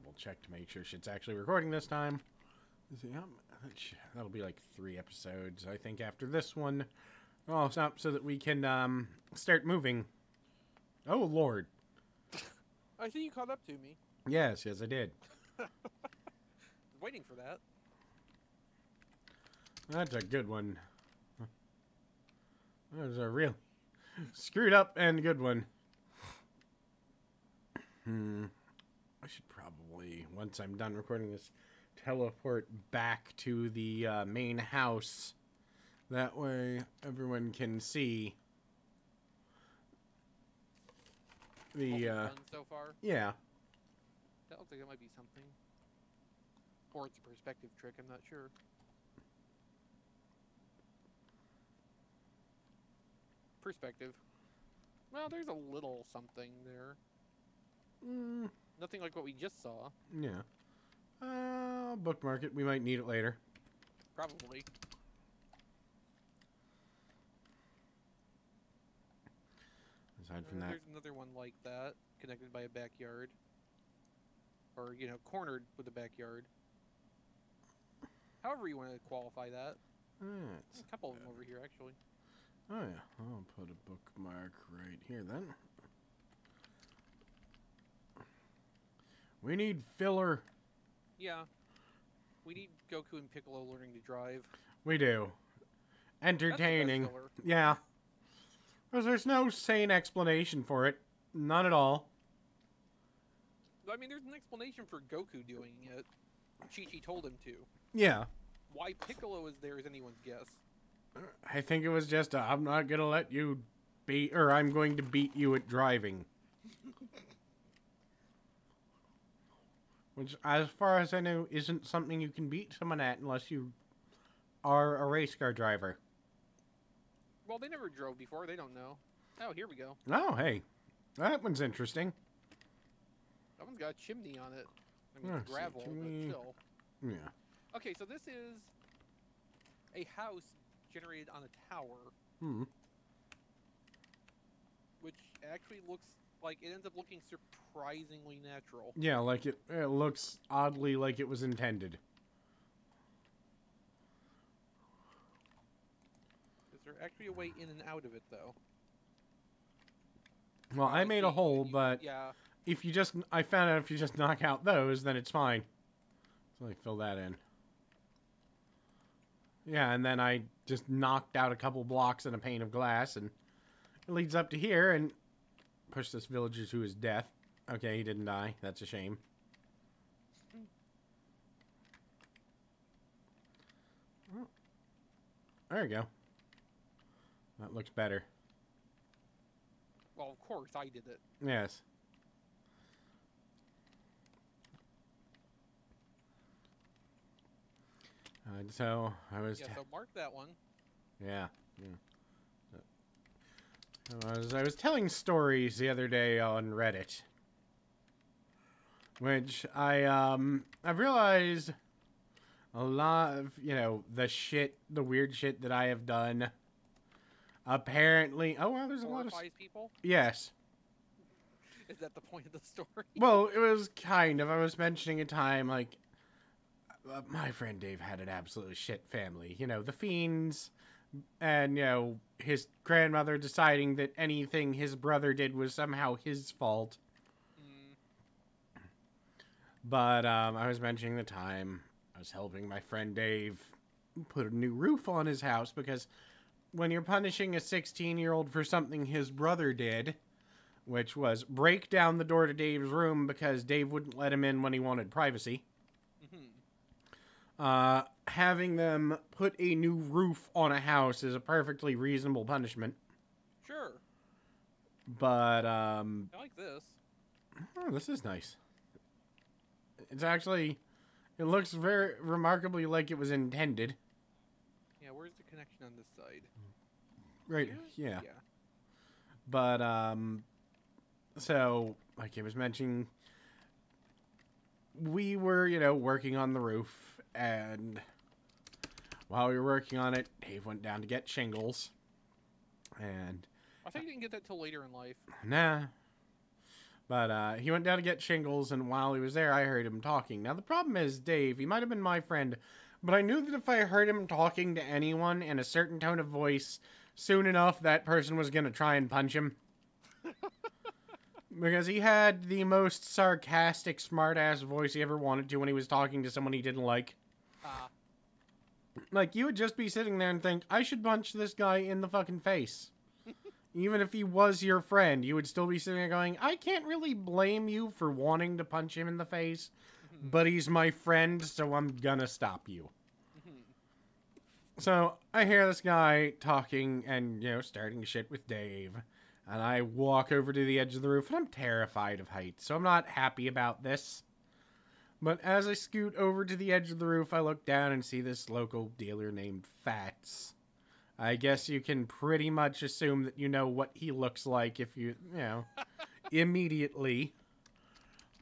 double check to make sure shit's actually recording this time. That'll be like 3 episodes, I think, after this one. Oh, stop, so that we can start moving. Oh, Lord. I see you caught up to me. Yes, I did. Waiting for that. That's a good one. That was a real screwed up and good one. I should probably, once I'm done recording this, teleport back to the main house. That way everyone can see the What we've done so far. yeah. That looks like it might be something. Or it's a perspective trick, I'm not sure. Perspective. Well, there's a little something there. Nothing like what we just saw. Yeah. I'll bookmark it. We might need it later. Probably. Aside from that. There's another one like that, connected by a backyard. Or, you know, cornered with a backyard. However you want to qualify that. That's A couple of them over here, actually. Oh yeah, I'll put a bookmark right here then. We need filler. Yeah. We need Goku and Piccolo learning to drive. We do. Entertaining. That's the best filler. Yeah. Because there's no sane explanation for it. None at all. I mean, there's an explanation for Goku doing it. Chi-Chi told him to. Yeah. Why Piccolo is there is anyone's guess. I think it was just a, I'm not gonna let you beat, or I'm going to beat you at driving. Which, as far as I know, isn't something you can beat someone at unless you are a race car driver. Well, they never drove before. They don't know. Oh, here we go. Oh, hey. That one's interesting. That one's got a chimney on it. I mean, Let's it's see, gravel, can but we- still. Yeah. Okay, so this is a house generated on a tower, which actually looks like it ends up looking surprisingly natural. Yeah, like it looks oddly like it was intended. Is there actually a way in and out of it, though? Well, I made a hole, but yeah, if you just, I found out if you just knock out those, then it's fine. So like fill that in. Yeah, and then I just knocked out a couple blocks and a pane of glass, and it leads up to here, and push this villager to his death. Okay, he didn't die. That's a shame. Oh, there you go. That looks better. well, of course I did it. Yes. So I was. Yeah, so mark that one. Yeah. I was telling stories the other day on Reddit, which I've realized a lot of, the weird shit that I have done. Apparently, oh well, there's a lot of. Horrifies people? Yes. Is that the point of the story? Well, it was kind of. I was mentioning a time like my friend Dave had an absolute shit family. You know, the Fiends, and, his grandmother deciding that anything his brother did was somehow his fault. But I was mentioning the time I was helping my friend Dave put a new roof on his house, because when you're punishing a 16-year-old for something his brother did, which was break down the door to Dave's room because Dave wouldn't let him in when he wanted privacy. Having them put a new roof on a house is a perfectly reasonable punishment. Sure. But, I like this. oh, this is nice. It's actually, it looks very remarkably like it was intended. Yeah, where's the connection on this side? Right, Here? yeah. But, so, like I was mentioning, we were, working on the roof, and while we were working on it, Dave went down to get shingles, and I thought you didn't get that till later in life. nah. But he went down to get shingles, and while he was there, I heard him talking. Now, the problem is, Dave, he might have been my friend, but I knew that if I heard him talking to anyone in a certain tone of voice, soon enough, that person was going to try and punch him. Because he had the most sarcastic, smart-ass voice he ever wanted to when he was talking to someone he didn't like. Like, you would just be sitting there and think, I should punch this guy in the fucking face. Even if he was your friend, you would still be sitting there going, I can't really blame you for wanting to punch him in the face, but he's my friend, so I'm gonna stop you. So, I hear this guy talking and, starting shit with Dave. And I walk over to the edge of the roof, and I'm terrified of heights, so I'm not happy about this. But as I scoot over to the edge of the roof, I look down and see this local dealer named Fats. I guess you can pretty much assume that you know what he looks like if you immediately.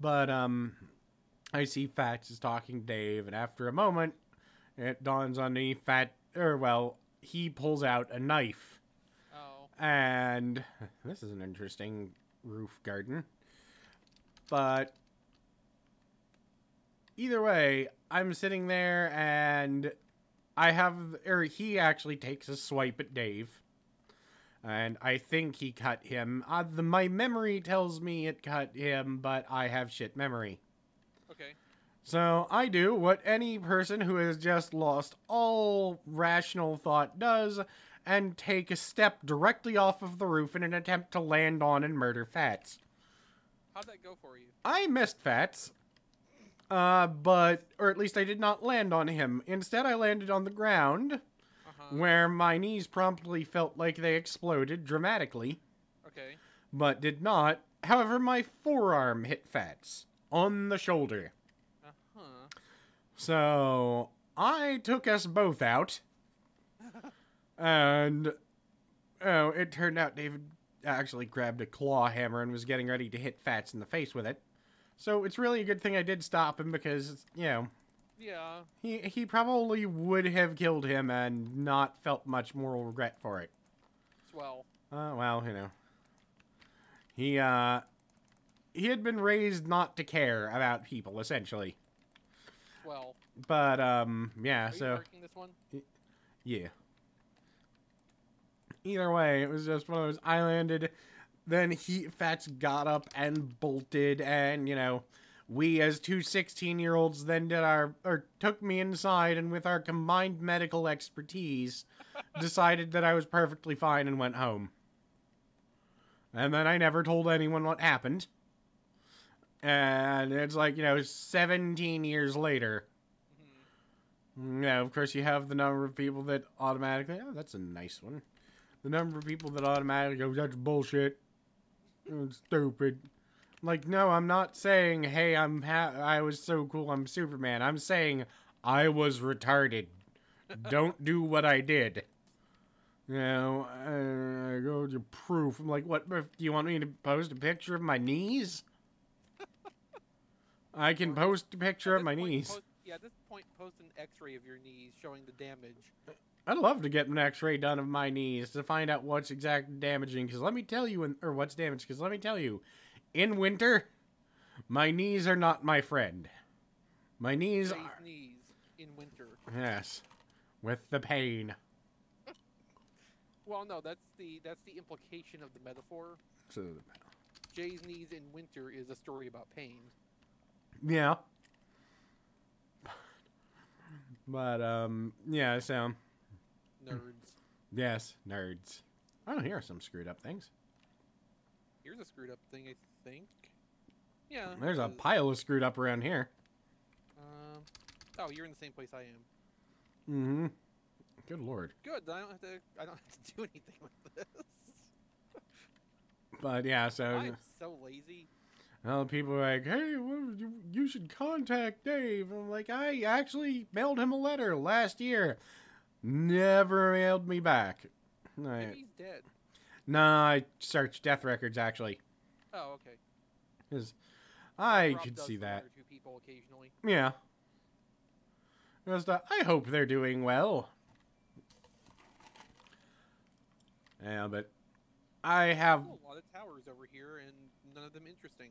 But, I see Fats is talking to Dave, and after a moment, it dawns on me, he pulls out a knife. Oh. And this is an interesting roof garden. But either way, I'm sitting there and he actually takes a swipe at Dave. And I think he cut him. My memory tells me it cut him, but I have shit memory. Okay. So I do what any person who has just lost all rational thought does, and take a step directly off of the roof in an attempt to land on and murder Fats. How'd that go for you? I missed Fats. Or at least I did not land on him. Instead, I landed on the ground, where my knees promptly felt like they exploded dramatically. Okay. But did not. However, my forearm hit Fats on the shoulder. So, I took us both out. And, it turned out David actually grabbed a claw hammer and was getting ready to hit Fats in the face with it. So, it's really a good thing I did stop him because, Yeah. he probably would have killed him and not felt much moral regret for it. Swell. Well, He had been raised not to care about people, essentially. Well. But, yeah, Are you marking this one? Yeah. Either way, it was just one of those, I landed, then Fats got up and bolted, and, we as two 16-year-olds then took me inside, and with our combined medical expertise, decided that I was perfectly fine and went home. And then I never told anyone what happened. And it's like, 17 years later. Yeah, of course you have the number of people that automatically, oh, that's a nice one. The number of people that automatically go, that's bullshit. It's stupid. Like, no, I'm not saying, hey, I was so cool, I'm Superman. I'm saying I was retarded. Don't do what I did. I go to proof. I'm like, what, do you want me to post a picture of my knees? I can post a picture of my knees. At this point, post an x-ray of your knees showing the damage. I'd love to get an x-ray done of my knees to find out what's exactly damaging, because let me tell you, what's damaged, because let me tell you, in winter, my knees are not my friend. My knees are... knees in winter. Yes, with the pain. Well, no, that's the implication of the metaphor. So, Jay's knees in winter is a story about pain. Yeah. But, yeah, so... Nerds. Yes, nerds. Oh, here are some screwed up things. Here's a screwed up thing, I think. Yeah. There's a pile of screwed up around here. Oh, you're in the same place I am. Mm-hmm. Good lord. Good. I don't have to do anything with this. But yeah, so I'm so lazy. well, people are like, "Hey, you should contact Dave." I'm like, I actually mailed him a letter last year. Never mailed me back. Maybe he's dead. No, I searched death records actually. Oh, okay. Because I Rob could does see for that. one or two people occasionally. Yeah. Just, I hope they're doing well. Yeah, but I have a lot of towers over here, and none of them interesting.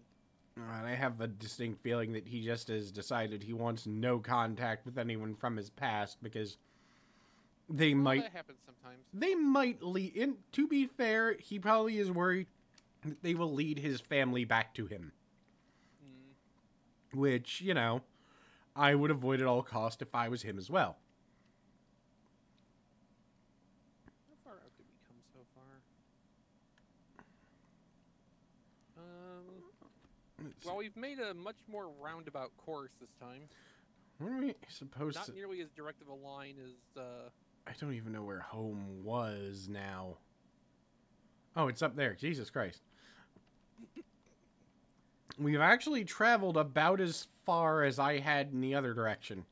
And I have a distinct feeling that he just has decided he wants no contact with anyone from his past because they might. That happens sometimes. They might lead. In, to be fair, he probably is worried that they will lead his family back to him. Which, you know, I would avoid at all cost if I was him as well. How far out did we come so far? Well, we've made a much more roundabout course this time. What are we supposed to... Not nearly as direct of a line as... I don't even know where home was now. Oh, it's up there. Jesus Christ. We've actually traveled about as far as I had in the other direction.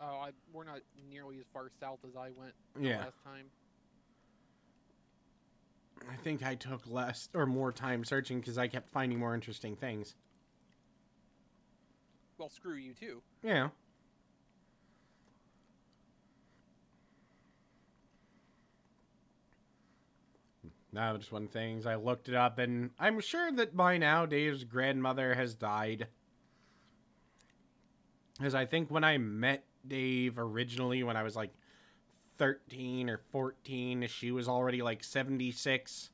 Oh, we're not nearly as far south as I went last time. I think I took less or more time searching because I kept finding more interesting things. Well, screw you too. Yeah. Now, just one thing, I looked it up, and I'm sure that by now Dave's grandmother has died. Because I think when I met Dave originally, when I was like 13 or 14, she was already like 76.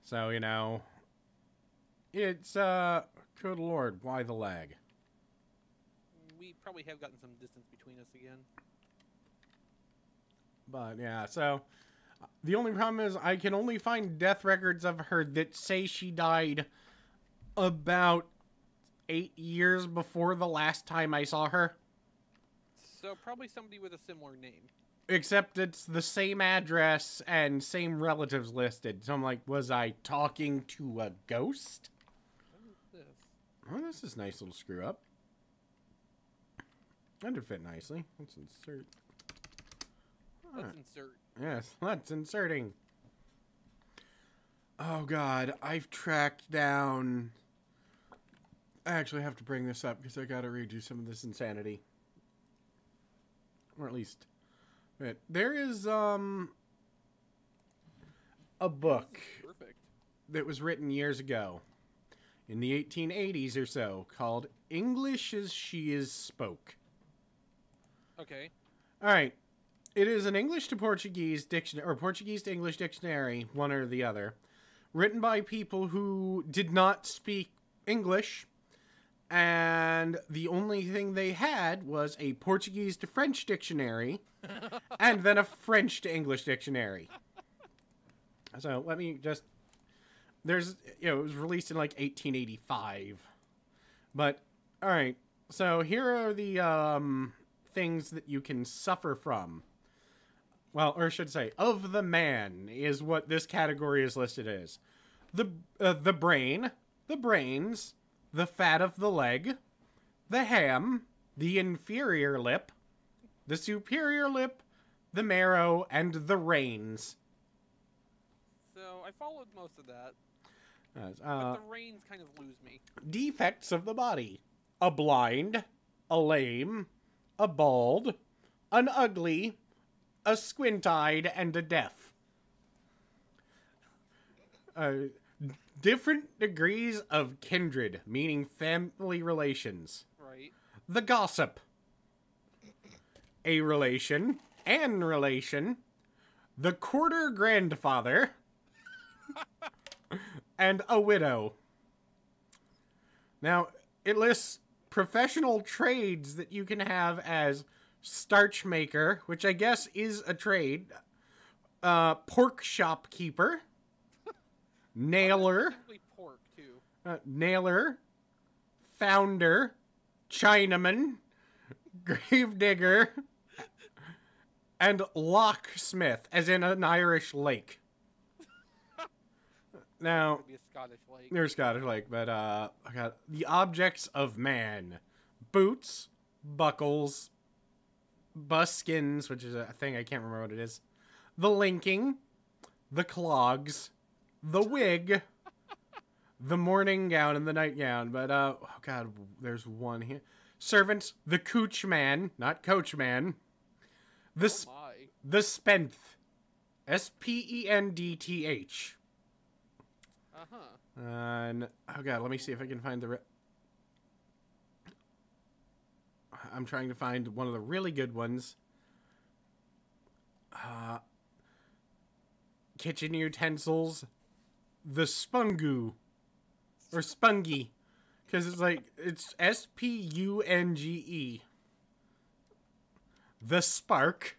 So, you know, it's, good lord, why the lag? We probably have gotten some distance between us again. But, yeah, so, the only problem is I can only find death records of her that say she died about 8 years before the last time I saw her. So, probably somebody with a similar name. Except it's the same address and same relatives listed. So I'm like, was I talking to a ghost? What is this? Oh, this is a nice little screw up. That'd fit nicely. Let's insert. Let's insert. Yes, let's inserting. Oh god, I've tracked down... I actually have to bring this up because I gotta redo some of this insanity. Or at least... There is, a book that was written years ago, in the 1880s or so, called English as She Is Spoke. Okay. Alright. It is an English to Portuguese dictionary, or Portuguese to English dictionary, one or the other, written by people who did not speak English, and the only thing they had was a Portuguese to French dictionary, and then a French to English dictionary. So let me just... There's, it was released in like 1885. But, alright. So here are the things that you can suffer from. Well, or I should say, of the man is what this category is listed as. The brain, the brains, the fat of the leg, the ham, the inferior lip, the superior lip, the marrow, and the reins. So, I followed most of that. But the reins kind of lose me. Defects of the body. A blind, a lame, a bald, an ugly, a squint-eyed, and a deaf. Different degrees of kindred, meaning family relations. Right. The gossip. A relation, an relation, the quarter grandfather, and a widow. Now, it lists professional trades that you can have as starch maker, which I guess is a trade, pork shopkeeper, nailer, pork too. Nailer, founder, Chinaman, gravedigger, and locksmith, as in an Irish lake. Now, Could be a Scottish lake. they're Scottish lake, but I got the objects of man: boots, buckles, buskins, which is a thing I can't remember what it is, the linking, the clogs, the wig, the morning gown, and the nightgown. But oh god, there's one here. Servants, the coachman, not coachman. The spenth, Spendth. Uh-huh. And oh god, let me see if I can find the. I'm trying to find one of the really good ones. Kitchen utensils, the Spungu, or Spungy, because it's like it's Spunge. The Spark,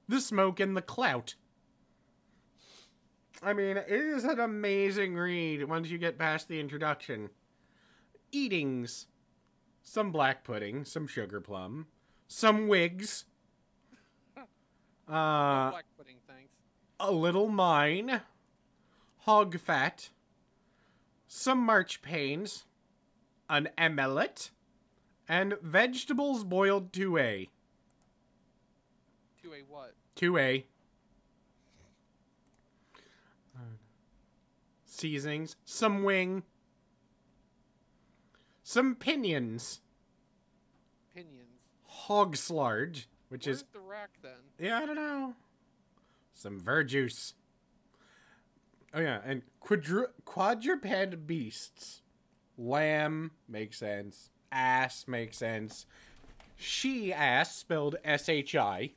the Smoke, and the Clout. I mean, it is an amazing read once you get past the introduction. Eatings. Some black pudding, some sugar plum, some wigs. No black pudding, thanks. A little mine. Hog fat. Some marchpanes. An emelet. And vegetables boiled 2A. 2A what? 2A. Seasonings. Some wing. Some pinions. Pinions. Hog slarge, which Where's is... the rack, then? Yeah, I don't know. Some verjuice. Oh, yeah, and quadruped beasts. Lamb makes sense. Ass makes sense. She-ass, spelled S-H-I.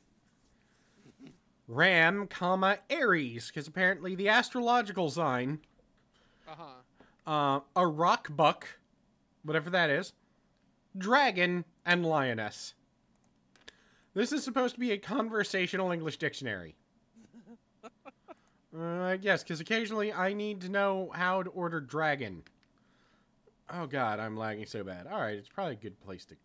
Ram, comma, Aries, because apparently the astrological sign. Uh-huh. A rock buck, whatever that is. Dragon, and lioness. This is supposed to be a conversational English dictionary. I guess, because occasionally I need to know how to order dragon. Oh god, I'm lagging so bad. Alright, it's probably a good place to